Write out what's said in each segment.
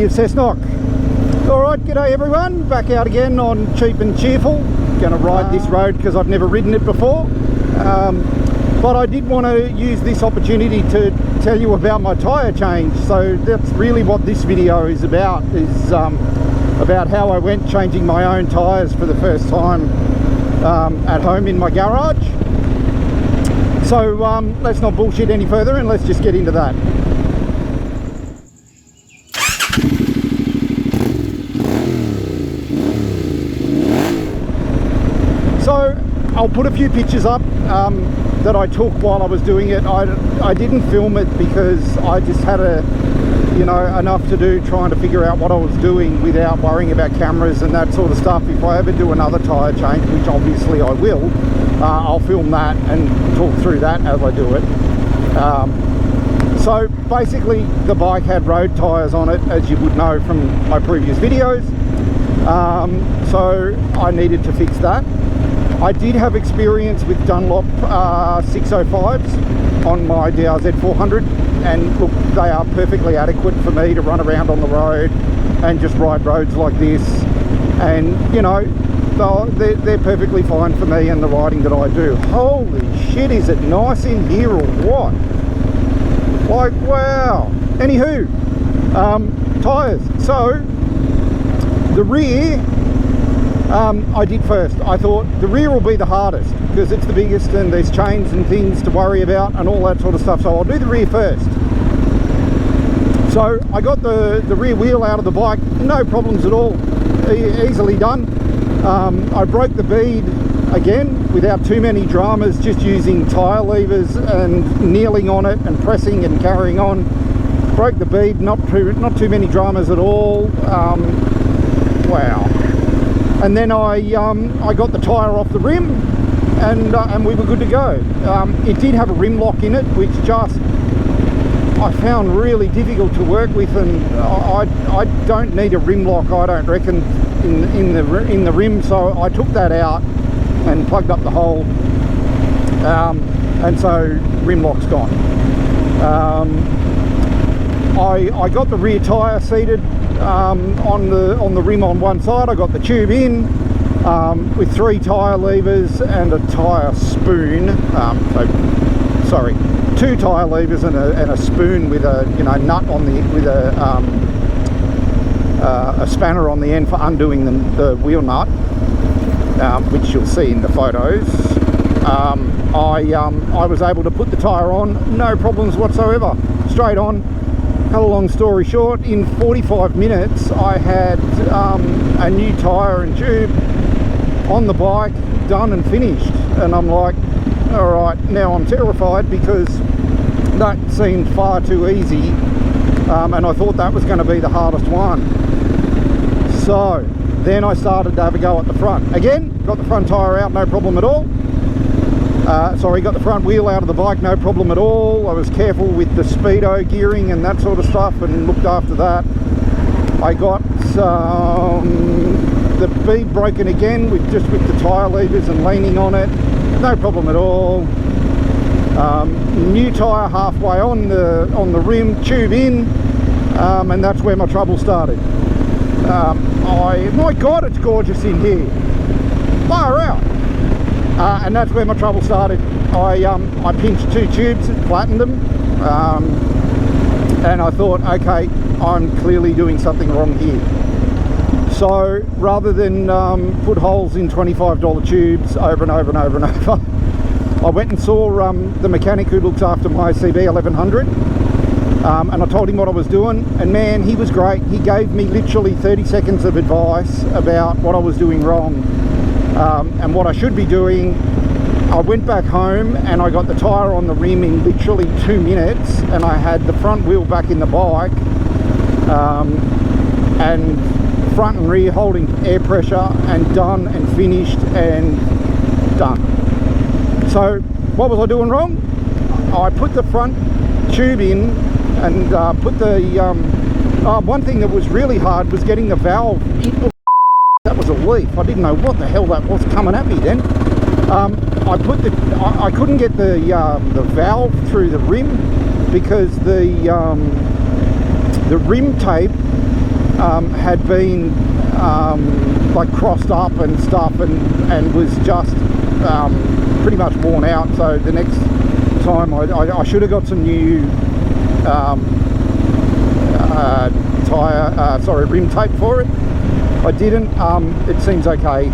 of Cessnock. Alright, g'day everyone, back out again on Cheap and Cheerful. Gonna ride this road because I've never ridden it before. But I did want to use this opportunity to tell you about my tyre change. So that's really what this video is about how I went changing my own tyres for the first time at home in my garage. So let's not bullshit any further and let's just get into that. So I'll put a few pictures up that I took while I was doing it. I didn't film it because I just had enough to do trying to figure out what I was doing without worrying about cameras and that sort of stuff. If I ever do another tyre change, which obviously I will, I'll film that and talk through that as I do it. So basically the bike had road tyres on it, as you would know from my previous videos. So I needed to fix that. I did have experience with Dunlop 605s on my DR650, and look, they are perfectly adequate for me to run around on the road and just ride roads like this, and you know, they're perfectly fine for me and the riding that I do. Holy shit, is it nice in here or what? Like, wow. Anywho, tyres. So the rear, I did first. I thought the rear will be the hardest because it's the biggest and there's chains and things to worry about and all that sort of stuff, so I'll do the rear first. So I got the rear wheel out of the bike, no problems at all, easily done. I broke the bead again without too many dramas, just using tyre levers and kneeling on it and pressing and carrying on. Broke the bead, not too many dramas at all. Wow. And then I got the tyre off the rim, and we were good to go. It did have a rim lock in it, which I found really difficult to work with, and I don't need a rim lock, I don't reckon, in the rim. So I took that out and plugged up the hole, and so rim lock's gone. I got the rear tyre seated on the rim on one side. I got the tube in with 3 tyre levers and a tyre spoon. 2 tyre levers and a spoon with a nut on with a spanner on the end for undoing the wheel nut, which you'll see in the photos. I was able to put the tyre on, no problems whatsoever, straight on. Cut a long story short, in 45 minutes I had a new tyre and tube on the bike, done and finished. And I'm like, alright, now I'm terrified because that seemed far too easy, and I thought that was going to be the hardest one. So then I started to have a go at the front. Again, got the front tyre out, no problem at all. Got the front wheel out of the bike, no problem at all. I was careful with the speedo gearing and that sort of stuff and looked after that. I got the bead broken again with the tyre levers and leaning on it, no problem at all. New tyre halfway on the rim, tube in, and that's where my trouble started. My God, it's gorgeous in here. Far out. And that's where my trouble started. I pinched 2 tubes and flattened them, and I thought, okay, I'm clearly doing something wrong here. So rather than put holes in $25 tubes over and over and over and over, I went and saw the mechanic who looks after my CB 1100, and I told him what I was doing, and man, he was great. He gave me literally 30 seconds of advice about what I was doing wrong and what I should be doing. I went back home and I got the tyre on the rim in literally 2 minutes, and I had the front wheel back in the bike, and front and rear holding air pressure, and done and finished and done. So what was I doing wrong? I put the front tube in and put the one thing that was really hard was getting the valve. That was a leaf. I didn't know what the hell that was coming at me then. I couldn't get the valve through the rim because the rim tape had been like crossed up and stuff, and was just pretty much worn out. So the next time I should have got some new rim tape for it. I didn't. It seems okay,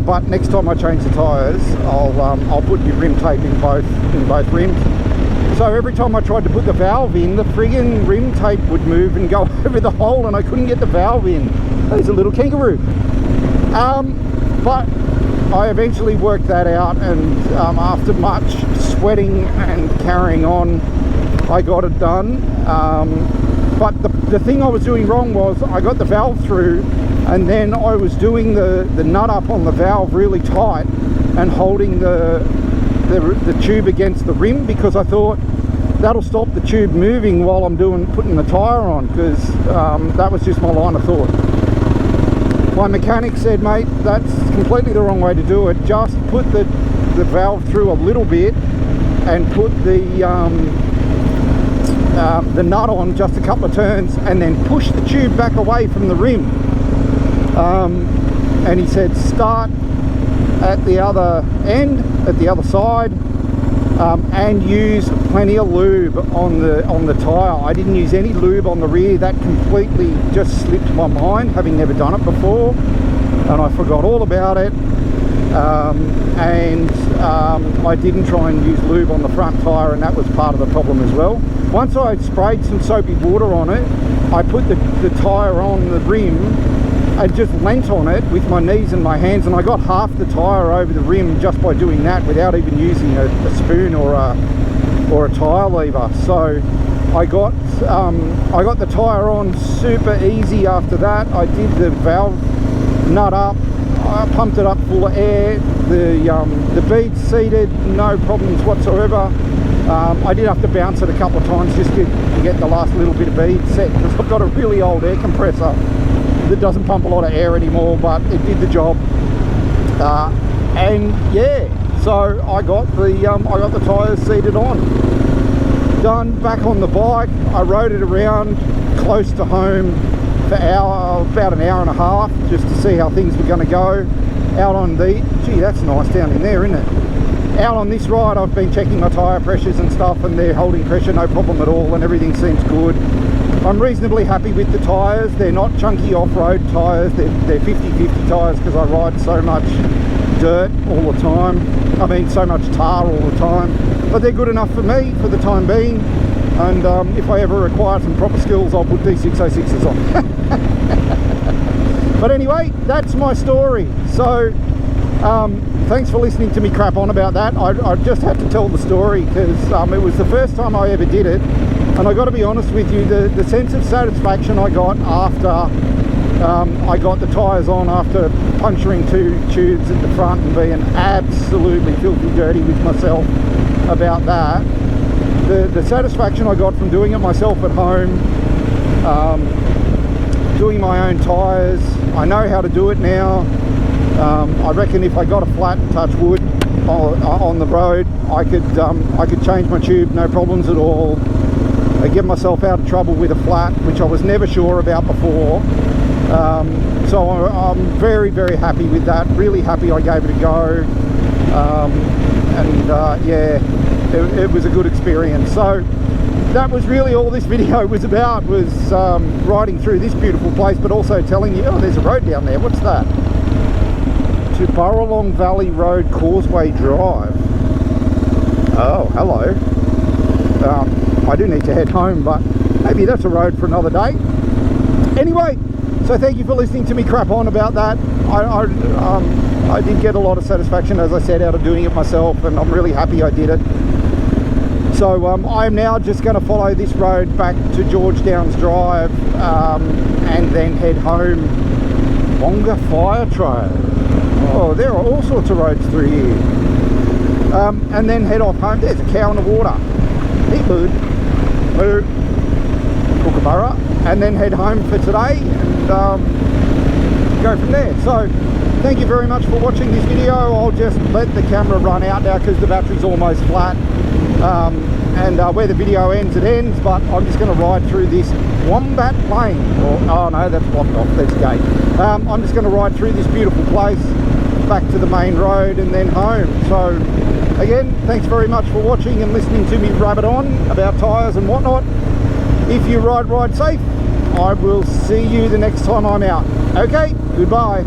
but next time I change the tyres, I'll put new rim tape in both rims. So every time I tried to put the valve in, the friggin' rim tape would move and go over the hole, and I couldn't get the valve in. There's a little kangaroo. But I eventually worked that out, and after much sweating and carrying on, I got it done. But the thing I was doing wrong was I got the valve through, and then I was doing the nut up on the valve really tight and holding the tube against the rim, because I thought that'll stop the tube moving while I'm putting the tyre on, because that was just my line of thought. My mechanic said, mate, that's completely the wrong way to do it. Just put the valve through a little bit and put the nut on just a couple of turns, and then push the tube back away from the rim. And he said start at the other end, at the other side, and use plenty of lube on the tyre. I didn't use any lube on the rear. That completely just slipped my mind, having never done it before, and I forgot all about it. I didn't try and use lube on the front tyre, and that was part of the problem as well. Once I sprayed some soapy water on it, I put the tyre on the rim and just leant on it with my knees and my hands, and I got half the tyre over the rim just by doing that, without even using a spoon or a tyre lever. So I got the tyre on super easy after that. I did the valve nut up, I pumped it up full of air, the beads seated, no problems whatsoever. I did have to bounce it a couple of times just to get the last little bit of bead set, because I've got a really old air compressor that doesn't pump a lot of air anymore, but it did the job. And yeah, so I got the tyres seated on, done. Back on the bike, I rode it around close to home for about an hour and a half, just to see how things were going to go. Out on gee, that's nice down in there, isn't it? Out on this ride, I've been checking my tyre pressures and stuff, and they're holding pressure, no problem at all, and everything seems good. I'm reasonably happy with the tyres. They're not chunky off-road tyres, they're 50/50 tyres, because I ride so much dirt all the time. I mean, so much tar all the time. But they're good enough for me for the time being, and if I ever require some proper skills, I'll put D606s on. But anyway, that's my story. So thanks for listening to me crap on about that. I just had to tell the story, because it was the first time I ever did it, and I got to be honest with you, the sense of satisfaction I got after I got the tyres on, after puncturing 2 tubes at the front and being absolutely filthy dirty with myself about that, the satisfaction I got from doing it myself at home, doing my own tyres. I know how to do it now. I reckon if I got a flat, touch wood, on the road, I could change my tube, no problems at all. I get myself out of trouble with a flat, which I was never sure about before. So I'm very, very happy with that. Really happy I gave it a go. Yeah, it was a good experience. So that was really all this video was about, was riding through this beautiful place, but also telling you, oh, there's a road down there. What's that? To Burralong Valley Road, Causeway Drive. Oh, hello. I do need to head home, but maybe that's a road for another day. Anyway, so thank you for listening to me crap on about that. I did get a lot of satisfaction, as I said, out of doing it myself, and I'm really happy I did it. So I'm now just going to follow this road back to George Downs Drive, and then head home. Wonga Fire Trail. Oh, there are all sorts of roads through here. And then head off home. There's a cow in the water. He good. Kookaburra. And then head home for today, and go from there. So thank you very much for watching this video. I'll just let the camera run out now, because the battery's almost flat. and where the video ends, it ends, but I'm just going to ride through this Wombat Plain, or, oh no, that's blocked off, that's gate. I'm just going to ride through this beautiful place, back to the main road and then home. So again, thanks very much for watching and listening to me rabbit on about tyres and whatnot. If you ride safe, I will see you the next time I'm out. Okay, goodbye.